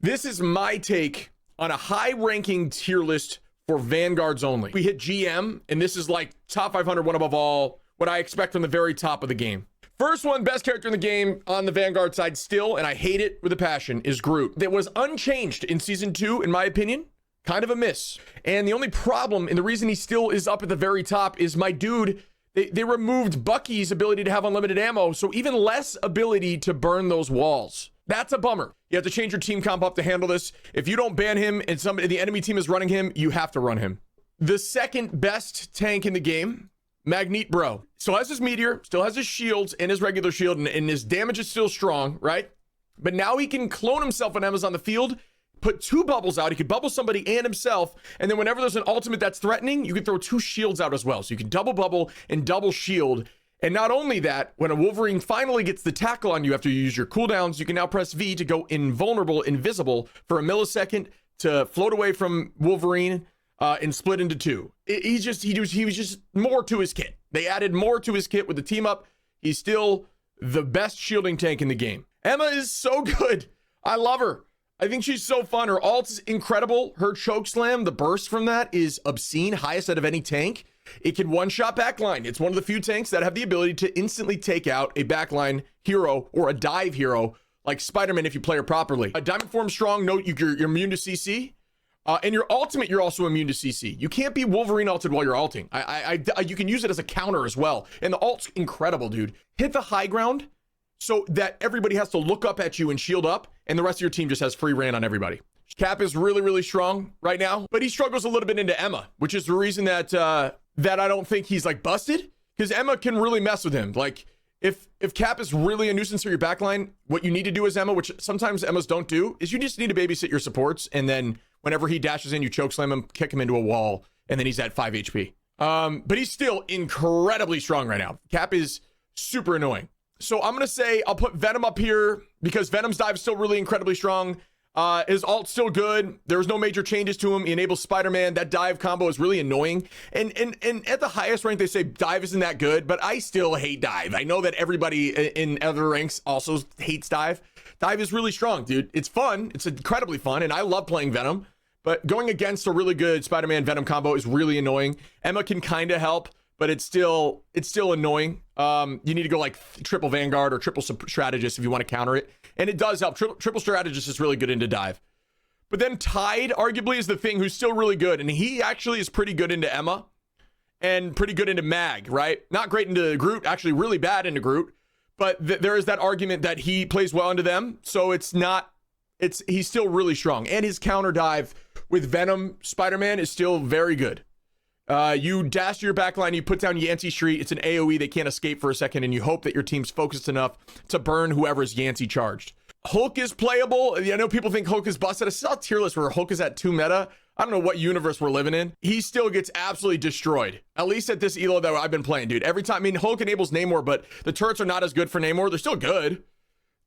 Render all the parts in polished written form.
This is my take on a high-ranking tier list for Vanguards only. We hit GM, and this is like top 500, one above all, what I expect from the very top of the game. First one, best character in the game on the Vanguard side still, and I hate it with a passion, is Groot. That was unchanged in Season 2, in my opinion. Kind of a miss. And the only problem, and the reason he still is up at the very top, is my dude, they removed Bucky's ability to have unlimited ammo, so even less ability to burn those walls. That's a bummer. You have to change your team comp up to handle this. If you don't ban him and the enemy team is running him, you have to run him. The second best tank in the game, Magneto, bro. Still has his meteor, still has his shields and his regular shield, and his damage is still strong, right? But now he can clone himself when Emma's on the field, put 2 bubbles out. He could bubble somebody and himself, and then whenever there's an ultimate that's threatening, you can throw 2 shields out as well. So you can double bubble and double shield. And not only that, when a Wolverine finally gets the tackle on you after you use your cooldowns, you can now press V to go invisible for a millisecond to float away from Wolverine and split into 2. He was just more to his kit. They added more to his kit with the team up. He's still the best shielding tank in the game. Emma is so good. I love her. I think she's so fun. Her ult is incredible. Her choke slam, the burst from that is obscene, highest out of any tank. It can one-shot backline. It's one of the few tanks that have the ability to instantly take out a backline hero or a dive hero like Spider-Man if you play her properly. A diamond form strong, note you're immune to CC. And your ultimate, you're also immune to CC. You can't be Wolverine ulted while you're ulting. You can use it as a counter as well. And the ult's incredible, dude. Hit the high ground so that everybody has to look up at you and shield up, and the rest of your team just has free ran on everybody. Cap is really, really strong right now, but he struggles a little bit into Emma, which is the reason that I don't think he's like busted, because Emma can really mess with him. Like if Cap is really a nuisance for your backline, what you need to do as Emma, which sometimes Emmas don't do, is you just need to babysit your supports, and then whenever he dashes in, you chokeslam him, kick him into a wall, and then he's at 5 HP. But he's still incredibly strong right now. Cap is super annoying. So I'm gonna say I'll put Venom up here because Venom's dive is still really incredibly strong. His ult's still good. There's no major changes to him. He enables Spider-Man. That dive combo is really annoying. And at the highest rank, they say dive isn't that good, but I still hate dive. I know that everybody in other ranks also hates dive. Dive is really strong, dude. It's fun. It's incredibly fun, and I love playing Venom. But going against a really good Spider-Man Venom combo is really annoying. Emma can kind of help, but it's still annoying. You need to go like triple Vanguard or triple strategist if you want to counter it. And it does help. Triple strategist is really good into dive. But then Tide arguably is the thing who's still really good. And he actually is pretty good into Emma and pretty good into Mag, right? Not great into Groot, actually really bad into Groot. But there is that argument that he plays well into them. So he's still really strong. And his counter dive with Venom Spider-Man is still very good. You dash to your backline, you put down Yancey Street. It's an AoE, they can't escape for a second, and you hope that your team's focused enough to burn whoever's Yancey charged. Hulk is playable. I know people think Hulk is busted. I saw a tier list where Hulk is at 2 meta. I don't know what universe we're living in. He still gets absolutely destroyed. At least at this elo that I've been playing, dude. Every time, I mean, Hulk enables Namor, but the turrets are not as good for Namor. They're still good.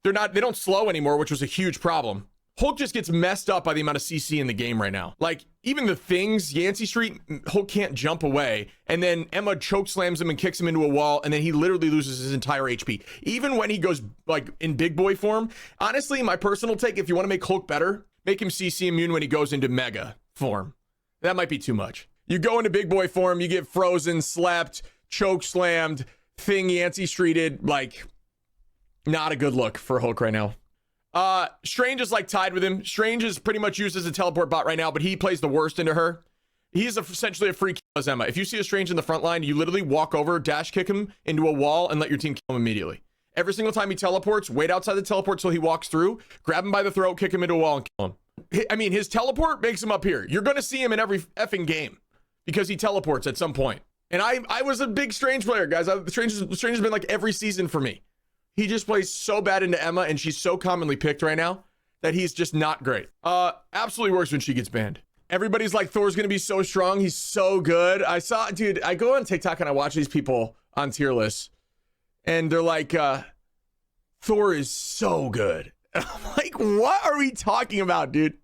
They don't slow anymore, which was a huge problem. Hulk just gets messed up by the amount of CC in the game right now. Like, even the things, Yancey Street, Hulk can't jump away. And then Emma choke slams him and kicks him into a wall. And then he literally loses his entire HP. Even when he goes, like, in big boy form. Honestly, my personal take, if you want to make Hulk better, make him CC immune when he goes into mega form. That might be too much. You go into big boy form, you get frozen, slapped, choke slammed, thing Yancey Streeted. Like, not a good look for Hulk right now. Strange is like tied with him. Strange is pretty much used as a teleport bot right now, but he plays the worst into her. He's essentially a free kill as Emma. If you see a Strange in the front line, you literally walk over, dash kick him into a wall, and let your team kill him immediately. Every single time he teleports, wait outside the teleport till he walks through, grab him by the throat, kick him into a wall, and kill him. I mean, his teleport makes him up here. You're going to see him in every effing game because he teleports at some point. And I was a big Strange player, guys. Strange has been like every season for me. He just plays so bad into Emma, and she's so commonly picked right now that he's just not great. Absolutely works when she gets banned. Everybody's like, Thor's gonna be so strong. He's so good. Dude, I go on TikTok and I watch these people on tier lists, and they're like, Thor is so good. And I'm like, what are we talking about, dude?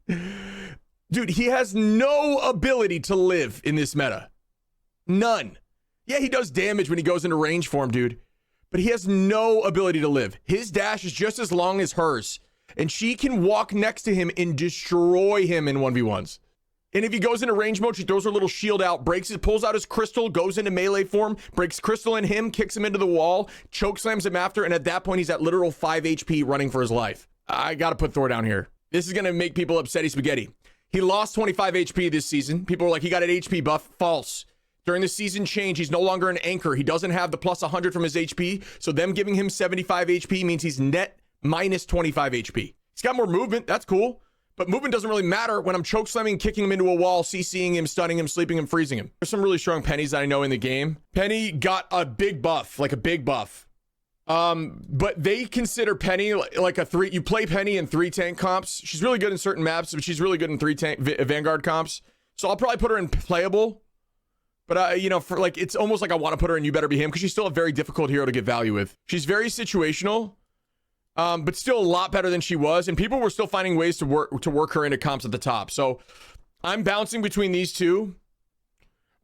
Dude, he has no ability to live in this meta. None. Yeah, he does damage when he goes into range form, dude. But he has no ability to live. His dash is just as long as hers. And she can walk next to him and destroy him in 1v1s. And if he goes into range mode, she throws her little shield out, breaks it, pulls out his crystal, goes into melee form, breaks crystal in him, kicks him into the wall, choke slams him after, and at that point, he's at literal 5 HP running for his life. I gotta put Thor down here. This is gonna make people upsetty spaghetti. He lost 25 HP this season. People were like, he got an HP buff. False. During the season change, he's no longer an anchor. He doesn't have the plus 100 from his HP, so them giving him 75 HP means he's net minus 25 HP. He's got more movement. That's cool. But movement doesn't really matter when I'm choke slamming, kicking him into a wall, CCing him, stunning him, sleeping him, freezing him. There's some really strong pennies that I know in the game. Penny got a big buff, like a big buff. But they consider Penny like a 3. You play Penny in 3 tank comps. She's really good in certain maps, but she's really good in 3 tank Vanguard comps. So I'll probably put her in playable. But you know, for like, it's almost like I want to put her in You Better Be Him because she's still a very difficult hero to get value with. She's very situational. But still a lot better than she was, and people were still finding ways to work her into comps at the top. So I'm bouncing between these two,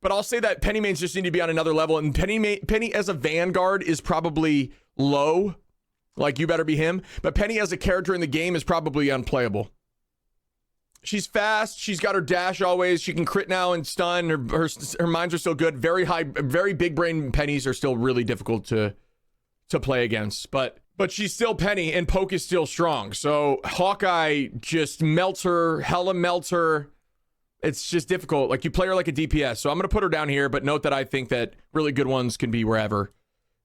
but I'll say that Penny mains just need to be on another level, and Penny as a Vanguard is probably low, like You Better Be Him, but Penny as a character in the game is probably unplayable. She's fast, she's got her dash always, she can crit now and stun, her mines are still good, very high, very big brain pennies are still really difficult to play against, but she's still Penny, and Poke is still strong. So Hawkeye just melts her, Hela melts her. It's just difficult. Like, you play her like a DPS. So I'm going to put her down here, but note that I think that really good ones can be wherever.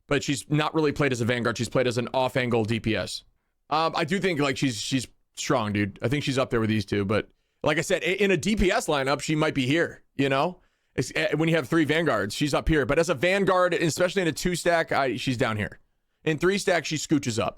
But she's not really played as a Vanguard. She's played as an off-angle DPS. I do think, like, she's strong, dude. I think she's up there with these two. But like I said, in a DPS lineup, she might be here, you know? When you have 3 Vanguards, she's up here. But as a Vanguard, especially in a 2-stack, she's down here. In 3-stack, she scooches up.